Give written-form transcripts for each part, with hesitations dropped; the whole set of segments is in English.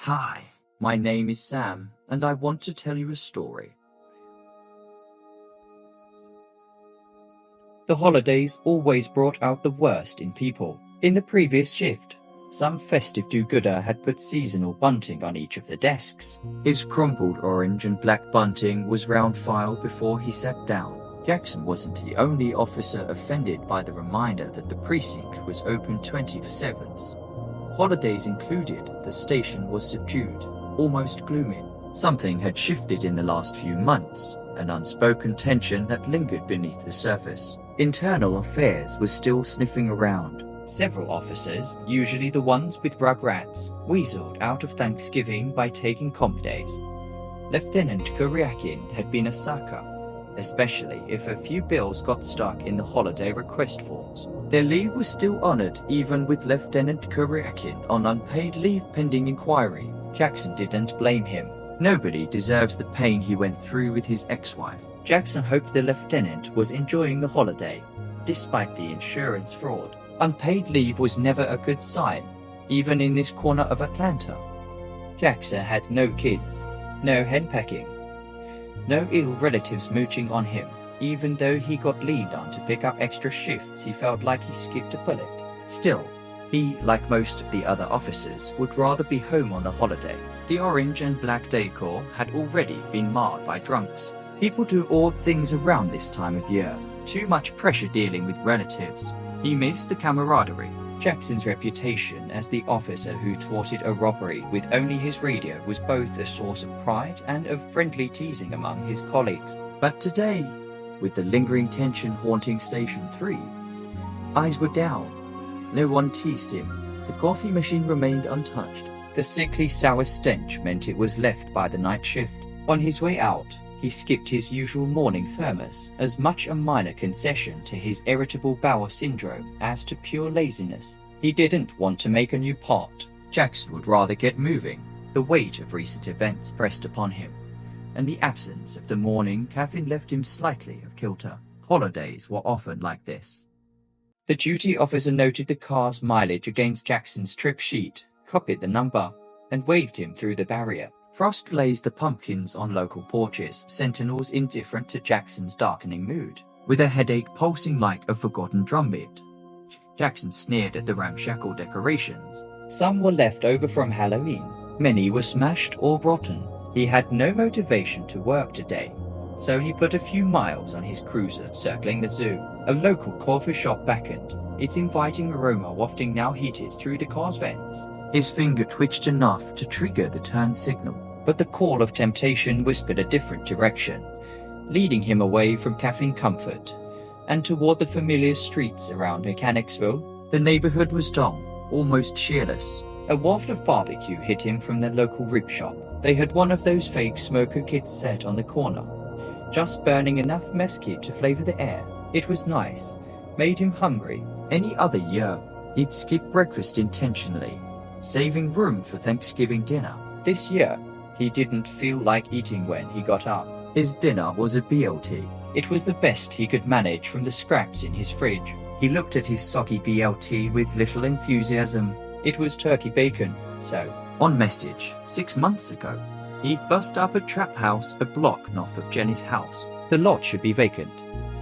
Hi, my name is Sam, and I want to tell you a story. The holidays always brought out the worst in people. In the previous shift, some festive do-gooder had put seasonal bunting on each of the desks. His crumpled orange and black bunting was round filed before he sat down. Jackson wasn't the only officer offended by the reminder that the precinct was open 24/7. Holidays included, the station was subdued, almost gloomy. Something had shifted in the last few months, an unspoken tension that lingered beneath the surface. Internal affairs was still sniffing around. Several officers, usually the ones with rugrats, weaseled out of Thanksgiving by taking comp days. Lieutenant Kuryakin had been a sucker, especially if a few bills got stuck in the holiday request forms. Their leave was still honored even with Lieutenant Kuryakin on unpaid leave pending inquiry. Jackson didn't blame him. Nobody deserves the pain he went through with his ex-wife. Jackson hoped the lieutenant was enjoying the holiday, despite the insurance fraud. Unpaid leave was never a good sign, even in this corner of Atlanta. Jackson had no kids, no henpecking, no ill relatives mooching on him. Even though he got leaned on to pick up extra shifts, he felt like he skipped a bullet. Still, he, like most of the other officers, would rather be home on the holiday. The orange and black decor had already been marred by drunks. People do odd things around this time of year. Too much pressure dealing with relatives. He missed the camaraderie. Jackson's reputation as the officer who thwarted a robbery with only his radio was both a source of pride and of friendly teasing among his colleagues. But today, with the lingering tension haunting Station 3, eyes were down. No one teased him. The coffee machine remained untouched. The sickly sour stench meant it was left by the night shift. On his way out, he skipped his usual morning thermos, as much a minor concession to his irritable bowel syndrome as to pure laziness. He didn't want to make a new pot. Jackson would rather get moving. The weight of recent events pressed upon him, and the absence of the morning caffeine left him slightly of kilter. Holidays were often like this. The duty officer noted the car's mileage against Jackson's trip sheet, copied the number, and waved him through the barrier. Frost blazed the pumpkins on local porches, sentinels indifferent to Jackson's darkening mood, with a headache pulsing like a forgotten drumbeat. Jackson sneered at the ramshackle decorations. Some were left over from Halloween. Many were smashed or rotten. He had no motivation to work today, so he put a few miles on his cruiser circling the zoo. A local coffee shop beckoned, its inviting aroma wafting now heated through the car's vents. His finger twitched enough to trigger the turn signal. But the call of temptation whispered a different direction, leading him away from caffeine comfort and toward the familiar streets around Mechanicsville. The neighborhood was dull, almost cheerless. A waft of barbecue hit him from the local rib shop. They had one of those fake smoker kits set on the corner, just burning enough mesquite to flavor the air. It was nice, made him hungry. Any other year, he'd skip breakfast intentionally, saving room for Thanksgiving dinner. This year, he didn't feel like eating when he got up. His dinner was a BLT. It was the best he could manage from the scraps in his fridge. He looked at his soggy BLT with little enthusiasm. It was turkey bacon, so. On message, 6 months ago, he'd bust up a trap house a block north of Jenny's house. The lot should be vacant,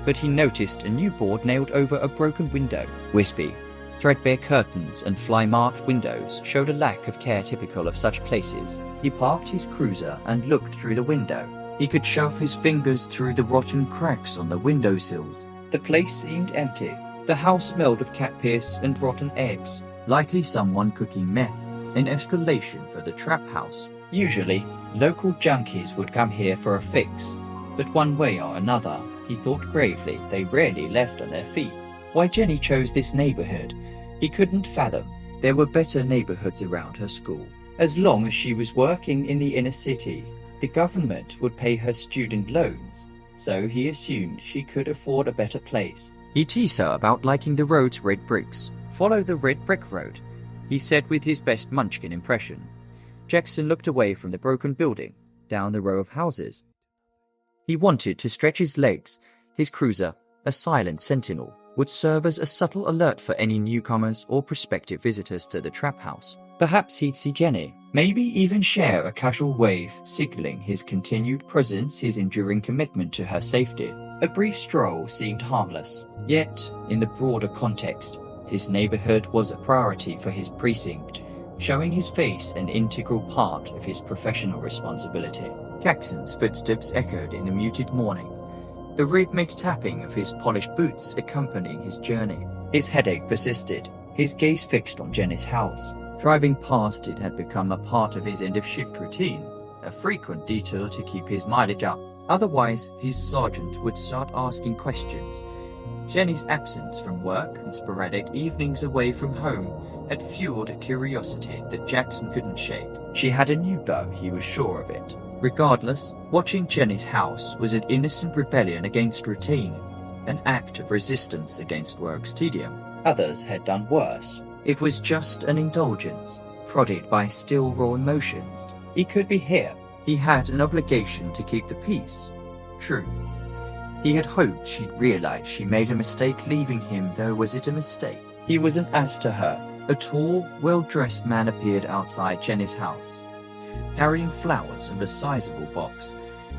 but he noticed a new board nailed over a broken window. Wispy, threadbare curtains and fly-marked windows showed a lack of care typical of such places. He parked his cruiser and looked through the window. He could shove his fingers through the rotten cracks on the windowsills. The place seemed empty. The house smelled of cat piss and rotten eggs. Likely someone cooking meth, in escalation for the trap house. Usually, local junkies would come here for a fix, but one way or another, he thought gravely, they rarely left on their feet. Why Jenny chose this neighborhood, he couldn't fathom. There were better neighborhoods around her school. As long as she was working in the inner city, the government would pay her student loans, so he assumed she could afford a better place. He teased her about liking the road's red bricks. Follow the red brick road, he said with his best Munchkin impression. Jackson looked away from the broken building, down the row of houses. He wanted to stretch his legs. His cruiser, a silent sentinel, would serve as a subtle alert for any newcomers or prospective visitors to the trap house. Perhaps he'd see Jenny. maybe even share a casual wave, signaling his continued presence, his enduring commitment to her safety. A brief stroll seemed harmless, yet, in the broader context, his neighborhood was a priority for his precinct, showing his face an integral part of his professional responsibility. Jackson's footsteps echoed in the muted morning, the rhythmic tapping of his polished boots accompanying his journey. His headache persisted, his gaze fixed on Jenny's house. Driving past it had become a part of his end-of-shift routine, a frequent detour to keep his mileage up. Otherwise, his sergeant would start asking questions. Jenny's absence from work and sporadic evenings away from home had fueled a curiosity that Jackson couldn't shake. She had a new beau, he was sure of it. Regardless, watching Jenny's house was an innocent rebellion against routine, an act of resistance against work's tedium. Others had done worse. It was just an indulgence, prodded by still raw emotions. He could be here. He had an obligation to keep the peace. True. He had hoped she'd realize she made a mistake leaving him, though was it a mistake? He was an ass to her. A tall, well-dressed man appeared outside Jenny's house, carrying flowers and a sizable box.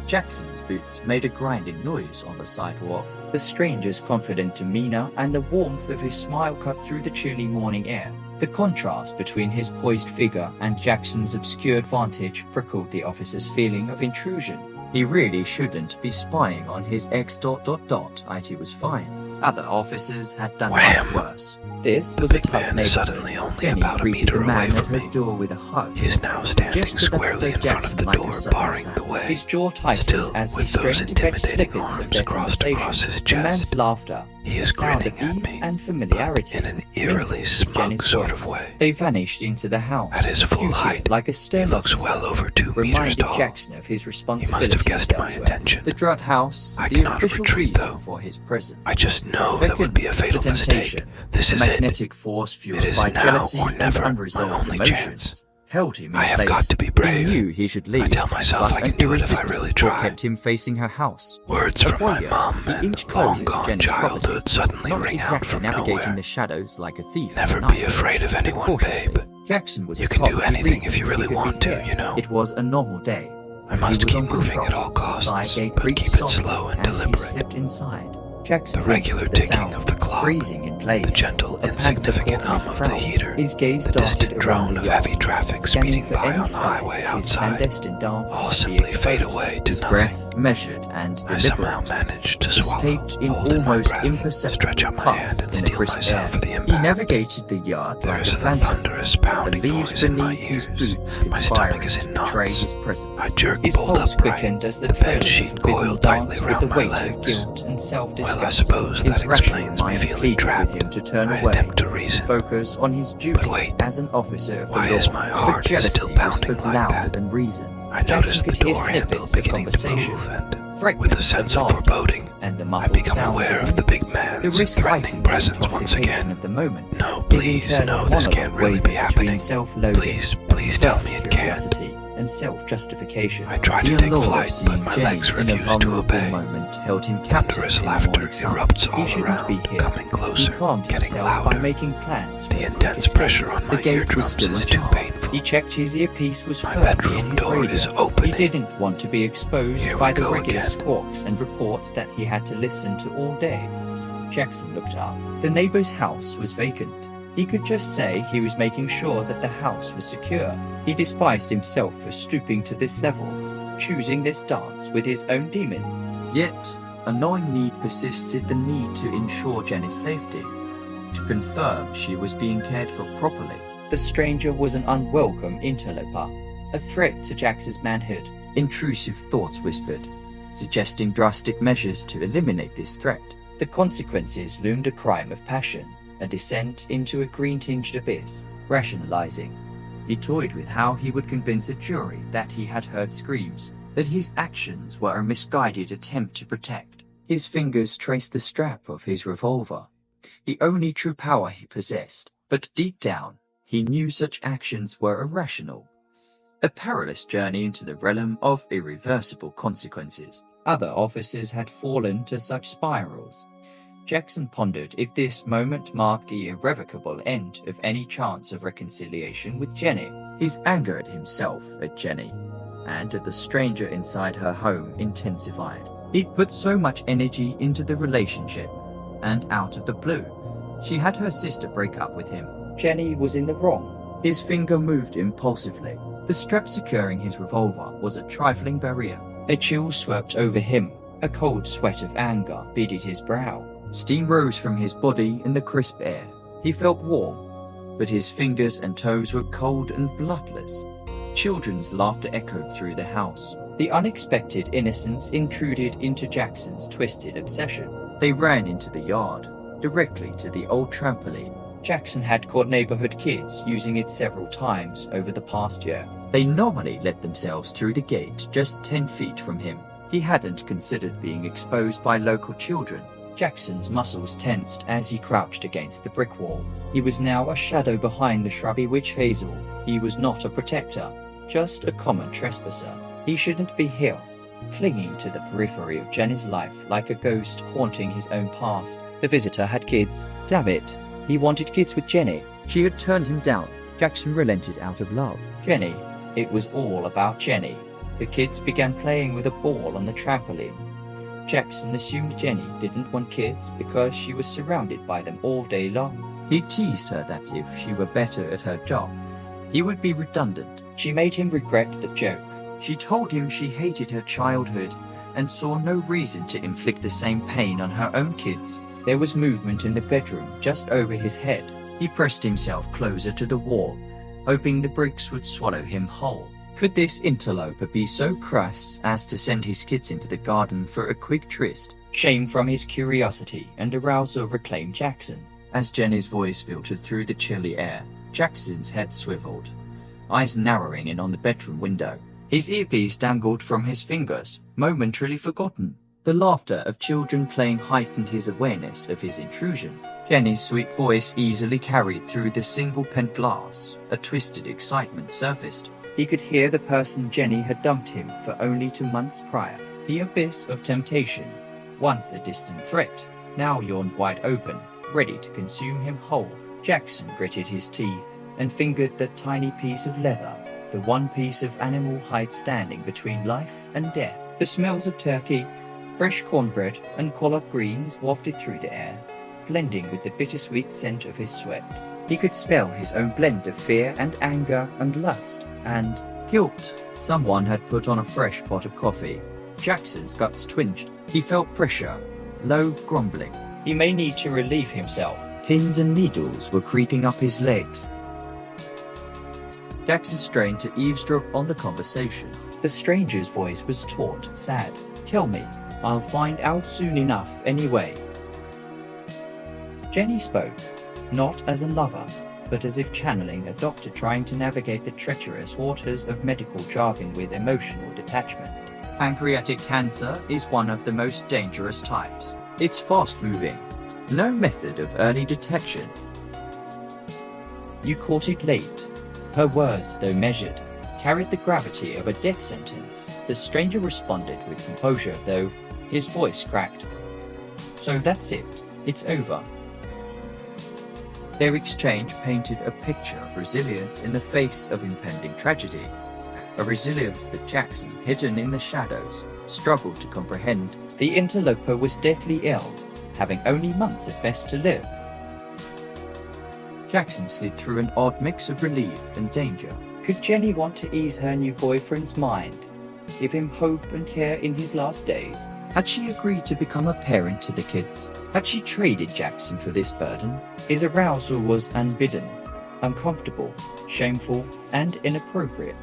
Jackson's boots made a grinding noise on the sidewalk. The stranger's confident demeanor and the warmth of his smile cut through the chilly morning air. The contrast between his poised figure and Jackson's obscured vantage prickled the officer's feeling of intrusion. He really shouldn't be spying on his ex. It was fine. Other officers had done much worse. This The was a big tough man is neighborhood. suddenly only Jenny about a greeted meter the man away at from her me. door with a hug. He is now standing Gesture that squarely in stirred front of the Jackson like a door, sudden barring snap. the way. His jaw tightened Still, as he with those strained to catch intimidating snippets of arms their crossed across conversation. his The man's chest, laughter, he a is sound grinning of at ease me, and but familiarity, in an mingled eerily with smug Jenny's sort voice. of way. They vanished into the house. At his full fugitive height, like a He stern looks officer, well over 2 meters reminded tall. Jackson of his He responsibilities must have guessed my elsewhere. intention. The Drudd House, I the cannot official retreat, reason though. for his presence. I just know There that would be a could fatal the mistake. temptation, This the is it. magnetic force fueled It is by now jealousy or never, and my unresolved only emotions. chance. Held him in I have place. got to be brave. He knew he should leave. I tell myself but I can an do it if I irresistible really pull try. kept him facing her house. Words A from my voyeur, mom the and inch closer to long-gone Jenny's childhood property, suddenly not ring out exactly from navigating nowhere. the shadows like a thief. Never at be night. afraid of anyone, Cautiously, babe. Jackson was You a can cop do with anything reason if you he really could be want to, there. you know. It was a normal day. I must He was keep on moving control. at all The costs, side gate but creaked keep it softly slow and as he deliberate. stepped inside. Jackson The regular winced at the ticking sound, of the clock, freezing in place. the gentle, A panther insignificant caught hum of in the crowd. heater, His gaze the darted distant around drone the of yard, heavy traffic scanning speeding for by any on the sign highway his outside, clandestine dance all might be simply fade exposed. away to His nothing. breath measured and I somehow deliberate, managed to swallow, escaped in hold in my almost breath, imperceptible stretch out my puffs hand and in the steel crisp myself air. for the He impact. navigated the yard There like is a the phantom. thunderous The pounding leaves noise in my beneath his ears. boots My stomach conspiring is to in betray knots. his presence. I jerk His pulled pulse upright, quickened as the the thrill bed of sheet forbidden coiled dance tightly with around the my weight of legs. guilt and self-disgust. Well, I suppose His that rational explains me mind feeling pleaded trapped. with him to turn I away, attempt to reason. focus on his duties wait. as an officer of the Why law. is my heart But jealousy still pounding whispered like louder that? than reason. I noticed the could hear door handle snippets of beginning to conversation, move, and fragments with a sense of laughter, foreboding, and the I muffled become sounds aware of of the big the man's risk threatening heightened presence once intoxication again. of the moment. No, His please, internal no, this can't monologue really be wavered between happening. self-loathing Please, and please tell me perverse it can't. curiosity and self-justification. I try The to take allure of flight, but seeing my Jenny legs in a refuse to vulnerable obey. moment held him captive Thunderous in the laughter morning sun. erupts He all shouldn't around, be here. coming He closer, calmed getting himself by louder. making plans for The a quick intense escape. pressure on The my gate was eardrums still is ajar. too painful. He checked his earpiece was My firmly bedroom in his door radio. is He opening. didn't want to be exposed Here by we the go regular again. squawks and reports that he had to listen to all day. Jackson looked up. The neighbor's house was vacant. He could just say he was making sure that the house was secure. He despised himself for stooping to this level, choosing this dance with his own demons. Yet, a gnawing need persisted, the need to ensure Jenny's safety, to confirm she was being cared for properly. The stranger was an unwelcome interloper, a threat to Jackson's manhood. Intrusive thoughts whispered, suggesting drastic measures to eliminate this threat. The consequences loomed a crime of passion, a descent into a green-tinged abyss. Rationalizing, he toyed with how he would convince a jury that he had heard screams, that his actions were a misguided attempt to protect. His fingers traced the strap of his revolver, the only true power he possessed. But deep down, he knew such actions were irrational, a perilous journey into the realm of irreversible consequences. Other officers had fallen to such spirals. Jackson pondered if this moment marked the irrevocable end of any chance of reconciliation with Jenny. His anger at himself, at Jenny, and at the stranger inside her home intensified. He'd put so much energy into the relationship, and out of the blue, she had her sister break up with him. Jenny was in the wrong. His finger moved impulsively. The strap securing his revolver was a trifling barrier. A chill swept over him. A cold sweat of anger beaded his brow. Steam rose from his body in the crisp air. He felt warm, but his fingers and toes were cold and bloodless. Children's laughter echoed through the house. The unexpected innocence intruded into Jackson's twisted obsession. They ran into the yard, directly to the old trampoline. Jackson had caught neighborhood kids using it several times over the past year. They normally let themselves through the gate just 10 feet from him. He hadn't considered being exposed by local children. Jackson's muscles tensed as he crouched against the brick wall. He was now a shadow behind the shrubby witch hazel. He was not a protector, just a common trespasser. He shouldn't be here, clinging to the periphery of Jenny's life like a ghost haunting his own past. The visitor had kids. Damn it. He wanted kids with Jenny. She had turned him down. Jackson relented out of love. Jenny. It was all about Jenny. The kids began playing with a ball on the trampoline. Jackson assumed Jenny didn't want kids because she was surrounded by them all day long. He teased her that if she were better at her job, he would be redundant. She made him regret the joke. She told him she hated her childhood and saw no reason to inflict the same pain on her own kids. There was movement in the bedroom just over his head. He pressed himself closer to the wall, hoping the bricks would swallow him whole. Could this interloper be so crass as to send his kids into the garden for a quick tryst? Shame from his curiosity and arousal reclaimed Jackson. As Jenny's voice filtered through the chilly air, Jackson's head swiveled, eyes narrowing in on the bedroom window. His earpiece dangled from his fingers, momentarily forgotten. The laughter of children playing heightened his awareness of his intrusion. Jenny's sweet voice easily carried through the single-pane glass. A twisted excitement surfaced. He could hear the person Jenny had dumped him for only 2 months prior. The abyss of temptation, once a distant threat, now yawned wide open, ready to consume him whole. Jackson gritted his teeth and fingered that tiny piece of leather, the one piece of animal hide standing between life and death. The smells of turkey, fresh cornbread, and collard greens wafted through the air, blending with the bittersweet scent of his sweat. He could smell his own blend of fear and anger and lust and guilt. Someone had put on a fresh pot of coffee. Jackson's guts twinged. He felt pressure, low grumbling. He may need to relieve himself. Pins and needles were creeping up his legs. Jackson strained to eavesdrop on the conversation. The stranger's voice was taut, sad. Tell me, I'll find out soon enough anyway. Jenny spoke, not as a lover, but as if channeling a doctor trying to navigate the treacherous waters of medical jargon with emotional detachment. Pancreatic cancer is one of the most dangerous types. It's fast-moving. No method of early detection. You caught it late. Her words, though measured, carried the gravity of a death sentence. The stranger responded with composure, though his voice cracked. So that's it. It's over. Their exchange painted a picture of resilience in the face of impending tragedy, a resilience that Jackson, hidden in the shadows, struggled to comprehend. The interloper was deathly ill, having only months at best to live. Jackson slid through an odd mix of relief and danger. Could Jenny want to ease her new boyfriend's mind, give him hope and care in his last days? Had she agreed to become a parent to the kids? Had she traded Jackson for this burden? His arousal was unbidden, uncomfortable, shameful, and inappropriate.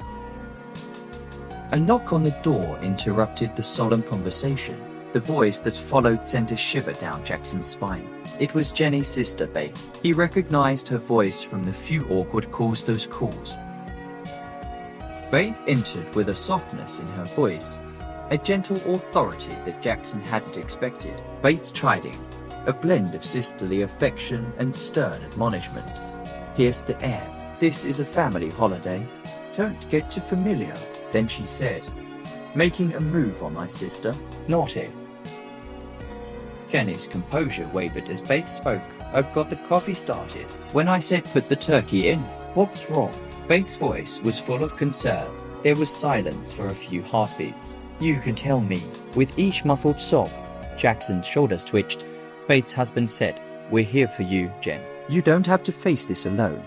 A knock on the door interrupted the solemn conversation. The voice that followed sent a shiver down Jackson's spine. It was Jenny's sister, Beth. He recognized her voice from the few awkward calls those calls. Beth entered with a softness in her voice, a gentle authority that Jackson hadn't expected. Beth's chiding, a blend of sisterly affection and stern admonishment, pierced the air. This is a family holiday. Don't get too familiar. Then she said, making a move on my sister. Naughty. Jenny's composure wavered as Beth spoke. I've got the coffee started. When I said put the turkey in, what's wrong? Bates' voice was full of concern. There was silence for a few heartbeats. "You can tell me." With each muffled sob, Jackson's shoulders twitched. Bates' husband said, "We're here for you, Jen." You don't have to face this alone.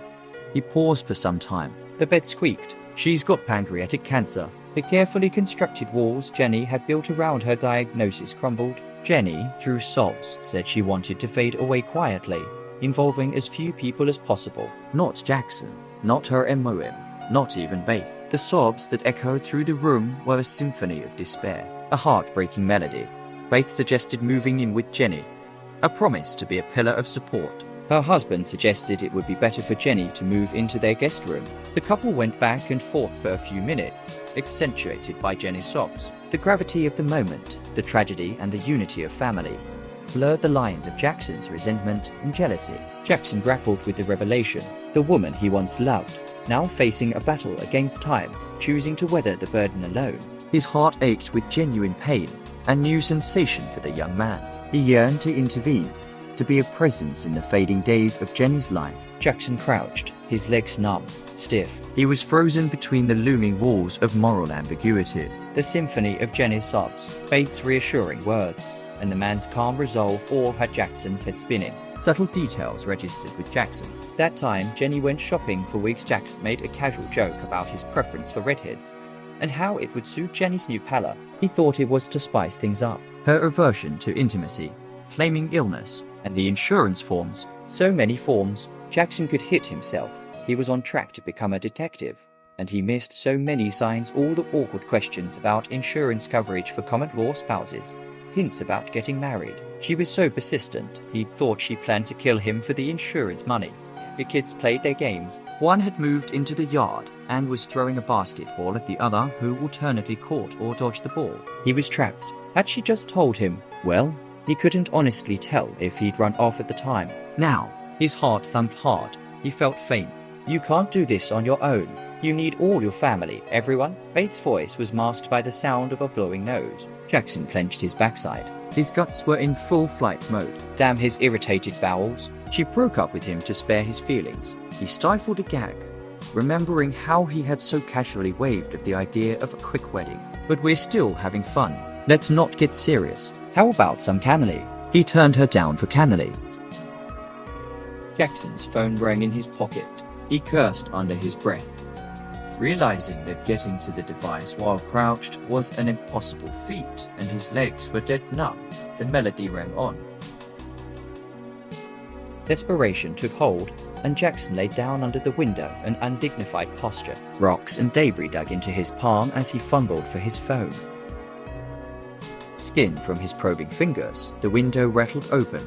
He paused for some time. The bed squeaked. "She's got pancreatic cancer." The carefully constructed walls Jenny had built around her diagnosis crumbled. Jenny, through sobs, said she wanted to fade away quietly, involving as few people as possible. Not Jackson, not her MOM, not even Bates. The sobs that echoed through the room were a symphony of despair, a heartbreaking melody. Bates suggested moving in with Jenny, a promise to be a pillar of support. Her husband suggested it would be better for Jenny to move into their guest room. The couple went back and forth for a few minutes, accentuated by Jenny's sobs. The gravity of the moment, the tragedy and the unity of family, blurred the lines of Jackson's resentment and jealousy. Jackson grappled with the revelation. The woman he once loved, now facing a battle against time, choosing to weather the burden alone. His heart ached with genuine pain, a new sensation for the young man. He yearned to intervene, to be a presence in the fading days of Jenny's life. Jackson crouched, his legs numb, stiff. He was frozen between the looming walls of moral ambiguity. The symphony of Jenny's sobs, Bates' reassuring words, and the man's calm resolve all had Jackson's head spinning. Subtle details registered with Jackson. That time, Jenny went shopping for wigs. Jackson made a casual joke about his preference for redheads, and how it would suit Jenny's new pallor. He thought it was to spice things up. Her aversion to intimacy, claiming illness, and the insurance forms. So many forms, Jackson could hit himself. He was on track to become a detective, and he missed so many signs, all the awkward questions about insurance coverage for common law spouses, hints about getting married. She was so persistent, he thought she planned to kill him for the insurance money. The kids played their games. One had moved into the yard and was throwing a basketball at the other, who alternately caught or dodged the ball. He was trapped. Had she just told him? Well, he couldn't honestly tell if he'd run off at the time. Now, his heart thumped hard. He felt faint. "You can't do this on your own. You need all your family, everyone." Bates' voice was masked by the sound of a blowing nose. Jackson clenched his backside. His guts were in full flight mode. Damn his irritated bowels. She broke up with him to spare his feelings. He stifled a gag, remembering how he had so casually waved of the idea of a quick wedding. "But we're still having fun. Let's not get serious. How about some cannoli?" He turned her down for cannoli. Jackson's phone rang in his pocket. He cursed under his breath, realizing that getting to the device while crouched was an impossible feat, and his legs were dead numb. The melody rang on. Desperation took hold, and Jackson lay down under the window, an undignified posture. Rocks and debris dug into his palm as he fumbled for his phone. Skin from his probing fingers, the window rattled open,